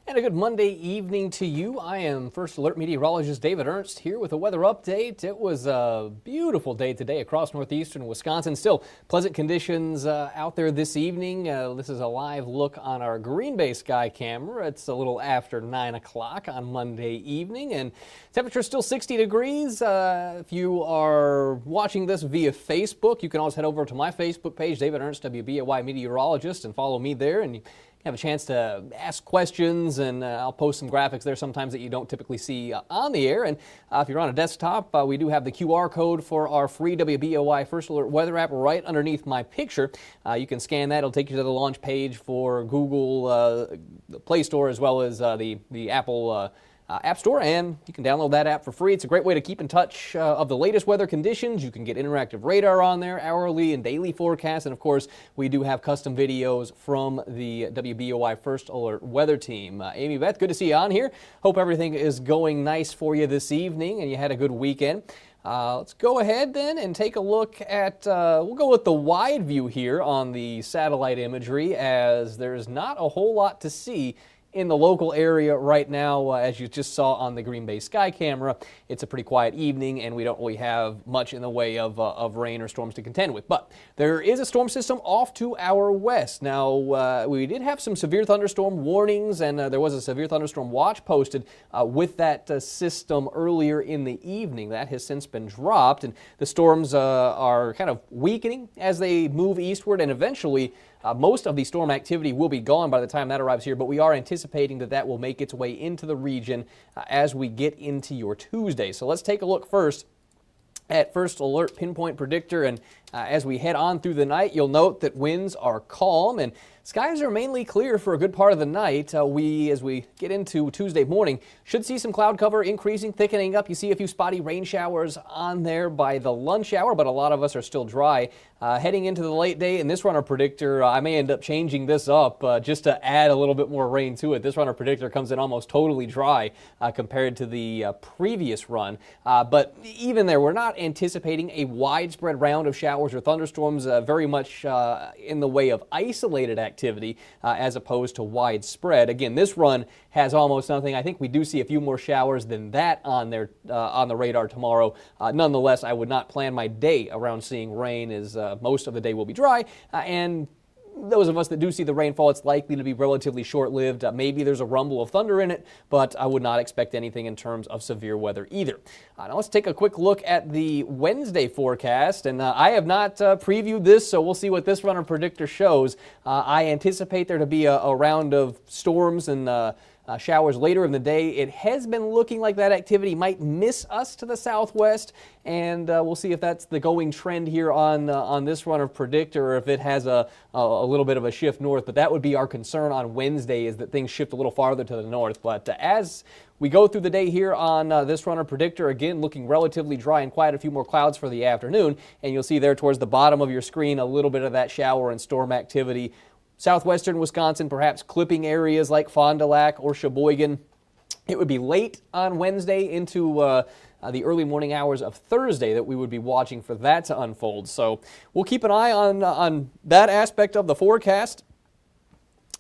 And a good Monday evening to you. I am First Alert meteorologist David Ernst here with a weather update. It was a beautiful day today across northeastern Wisconsin. Still pleasant conditions out there this evening. This is a live look on our Green Bay sky camera. It's a little after 9 o'clock on Monday evening, and temperature is still 60 degrees. If you are watching this via Facebook, you can always head over to my Facebook page, David Ernst, Wbay meteorologist, and follow me there. And you have a chance to ask questions, and I'll post some graphics there sometimes that you don't typically see on the air. And if you're on a desktop, we do have the QR code for our free WBOY First Alert weather app right underneath my picture. You can scan that. It'll take you to the launch page for Google, the Play Store, as well as the Apple App Store, and you can download that app for free. It's a great way to keep in touch of the latest weather conditions. You can get interactive radar on there, hourly and daily forecasts, and of course, we do have custom videos from the WBOY First Alert weather team. Amy Beth, good to see you on here. Hope everything is going nice for you this evening and you had a good weekend. Let's go ahead then and take a look at, we'll go with the wide view here on the satellite imagery, as there's not a whole lot to see in the local area right now. As you just saw on the Green Bay sky camera, it's a pretty quiet evening and we don't really have much in the way of rain or storms to contend with. But there is a storm system off to our west. Now, we did have some severe thunderstorm warnings, and there was a severe thunderstorm watch posted with that system earlier in the evening. That has since been dropped, and the storms are kind of weakening as they move eastward, and eventually most of the storm activity will be gone by the time that arrives here, but we are anticipating that that will make its way into the region as we get into your Tuesday. So let's take a look first at First Alert Pinpoint Predictor, and as we head on through the night, you'll note that winds are calm and skies are mainly clear for a good part of the night. As we get into Tuesday morning, should see some cloud cover increasing, thickening up. You see a few spotty rain showers on there by the lunch hour, but a lot of us are still dry. Heading into the late day, in this runner predictor, I may end up changing this up just to add a little bit more rain to it. This runner predictor comes in almost totally dry compared to the previous run. But even there, we're not anticipating a widespread round of showers or thunderstorms, very much in the way of isolated activity as opposed to widespread. Again, this run has almost nothing. I think we do see a few more showers than that on there on the radar tomorrow. Nonetheless, I would not plan my day around seeing rain, as most of the day will be dry, and those of us that do see the rainfall, it's likely to be relatively short-lived. Maybe there's a rumble of thunder in it, but I would not expect anything in terms of severe weather either. Now let's take a quick look at the Wednesday forecast, and I have not previewed this, so we'll see what this runner predictor shows. I anticipate there to be a round of storms and showers later in the day. It has been looking like that activity might miss us to the southwest, and we'll see if that's the going trend here on this runner predictor, or if it has a little bit of a shift north. But that would be our concern on Wednesday, is that things shift a little farther to the north. But as we go through the day here on this runner predictor, again looking relatively dry and quiet, a few more clouds for the afternoon, and you'll see there towards the bottom of your screen a little bit of that shower and storm activity. Southwestern Wisconsin, perhaps clipping areas like Fond du Lac or Sheboygan. It would be late on Wednesday into the early morning hours of Thursday that we would be watching for that to unfold. So we'll keep an eye on that aspect of the forecast.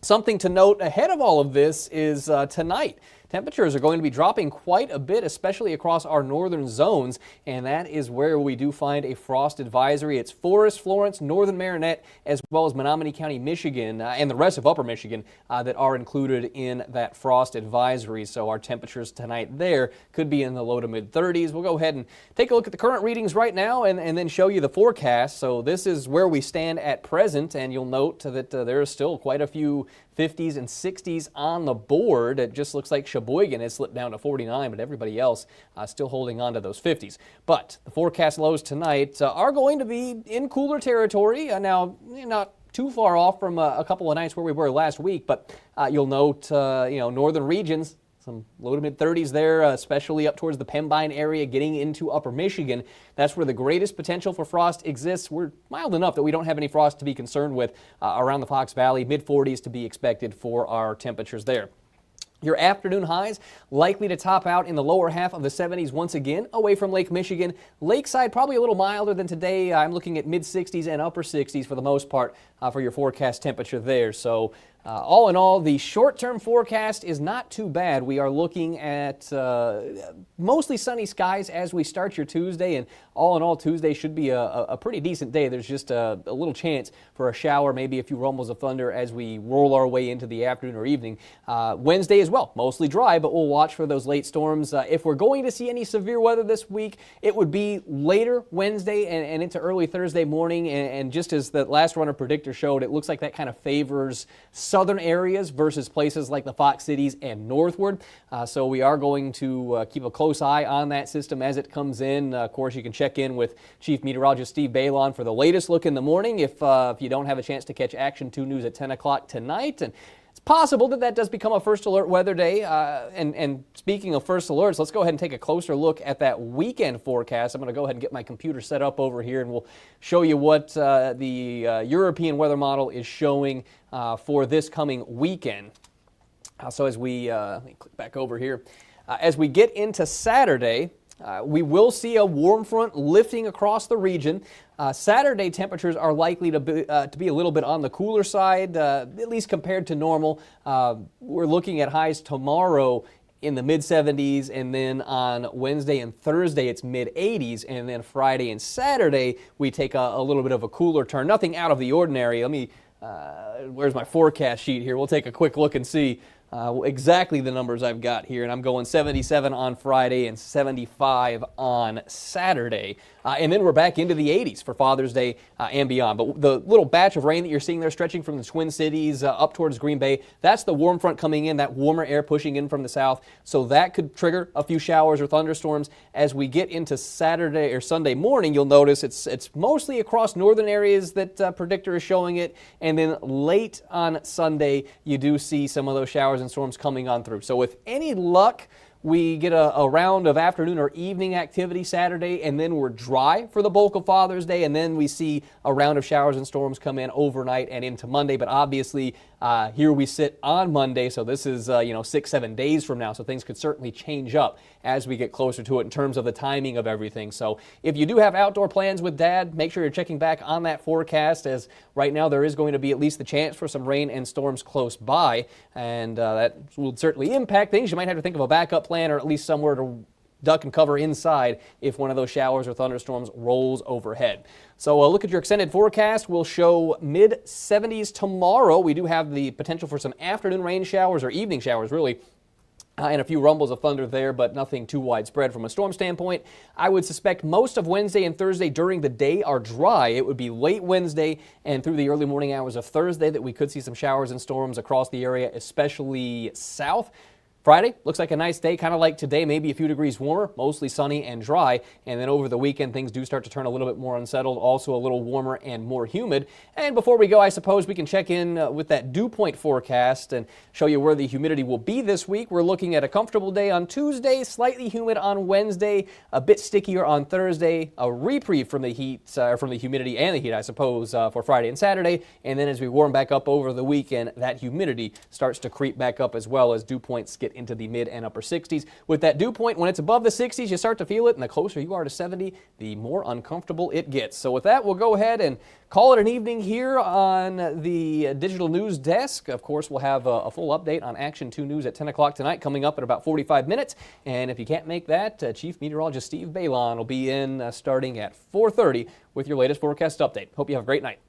Something to note ahead of all of this is tonight. Temperatures are going to be dropping quite a bit, especially across our northern zones, and that is where we do find a frost advisory. It's Forest, Florence, northern Marinette, as well as Menominee County, Michigan, and the rest of upper Michigan that are included in that frost advisory. So our temperatures tonight there could be in the low to mid 30s. We'll go ahead and take a look at the current readings right now and then show you the forecast. So this is where we stand at present, and you'll note that there are still quite a few 50s and 60s on the board. It just looks like Sheboygan has slipped down to 49, but everybody else still holding on to those 50s. But the forecast lows tonight are going to be in cooler territory. Now, not too far off from a couple of nights where we were last week, but you'll note, northern regions, some low to mid 30s there, especially up towards the Pembine area, getting into upper Michigan. That's where the greatest potential for frost exists. We're mild enough that we don't have any frost to be concerned with around the Fox Valley. Mid 40s to be expected for our temperatures there. Your afternoon highs likely to top out in the lower half of the 70s once again away from Lake Michigan. Lakeside probably a little milder than today. I'm looking at mid 60s and upper 60s for the most part for your forecast temperature there. So All in all, the short-term forecast is not too bad. We are looking at mostly sunny skies as we start your Tuesday, and all in all, Tuesday should be a pretty decent day. There's just a little chance for a shower, maybe a few rumbles of thunder as we roll our way into the afternoon or evening. Wednesday as well, mostly dry, but we'll watch for those late storms. If we're going to see any severe weather this week, it would be later Wednesday and into early Thursday morning, and just as the last runner predictor showed, it looks like that kind of favors southern areas versus places like the Fox Cities and northward. So we are going to keep a close eye on that system as it comes in. Of course, you can check in with Chief Meteorologist Steve Baylon for the latest look in the morning if you don't have a chance to catch Action 2 News at 10 o'clock tonight. And it's possible that does become a first alert weather day. And speaking of first alerts, let's go ahead and take a closer look at that weekend forecast. I'm going to go ahead and get my computer set up over here, and we'll show you what the European weather model is showing for this coming weekend. So as we let me click back over here, as we get into Saturday, we will see a warm front lifting across the region. Saturday temperatures are likely to be a little bit on the cooler side, at least compared to normal. We're looking at highs tomorrow in the mid-70s, and then on Wednesday and Thursday it's mid-80s, and then Friday and Saturday we take a little bit of a cooler turn. Nothing out of the ordinary. Let me, where's my forecast sheet here? We'll take a quick look and see exactly the numbers I've got here, and I'm going 77 on Friday and 75 on Saturday. And then we're back into the 80s for Father's Day and beyond. But the little batch of rain that you're seeing there stretching from the Twin Cities up towards Green Bay, that's the warm front coming in, that warmer air pushing in from the south. So that could trigger a few showers or thunderstorms. As we get into Saturday or Sunday morning, you'll notice it's mostly across northern areas that predictor is showing it. And then late on Sunday, you do see some of those showers and storms coming on through. So with any luck, we get a round of afternoon or evening activity Saturday, and then we're dry for the bulk of Father's Day, and then we see a round of showers and storms come in overnight and into Monday. But obviously, here we sit on Monday, so this is 6-7 days from now, so things could certainly change up as we get closer to it in terms of the timing of everything. So if you do have outdoor plans with Dad, make sure you're checking back on that forecast, as right now there is going to be at least the chance for some rain and storms close by, and that will certainly impact things. You might have to think of a backup plan, or at least somewhere to duck and cover inside if one of those showers or thunderstorms rolls overhead. So look at your extended forecast. We'll show mid-70s tomorrow. We do have the potential for some afternoon rain showers, or evening showers really, and a few rumbles of thunder there, but nothing too widespread from a storm standpoint. I would suspect most of Wednesday and Thursday during the day are dry. It would be late Wednesday and through the early morning hours of Thursday that we could see some showers and storms across the area, especially south. Friday looks like a nice day, kind of like today, maybe a few degrees warmer, mostly sunny and dry. And then over the weekend, things do start to turn a little bit more unsettled, also a little warmer and more humid. And before we go, I suppose we can check in with that dew point forecast and show you where the humidity will be this week. We're looking at a comfortable day on Tuesday, slightly humid on Wednesday, a bit stickier on Thursday, a reprieve from the heat, from the humidity and the heat, I suppose, for Friday and Saturday. And then as we warm back up over the weekend, that humidity starts to creep back up as well as dew points get into the mid and upper 60s. With that dew point, when it's above the 60s, you start to feel it, and the closer you are to 70, the more uncomfortable it gets. So with that, we'll go ahead and call it an evening here on the Digital News Desk. Of course, we'll have a full update on Action 2 News at 10 o'clock tonight, coming up in about 45 minutes. And if you can't make that, Chief Meteorologist Steve Baylon will be in starting at 4:30 with your latest forecast update. Hope you have a great night.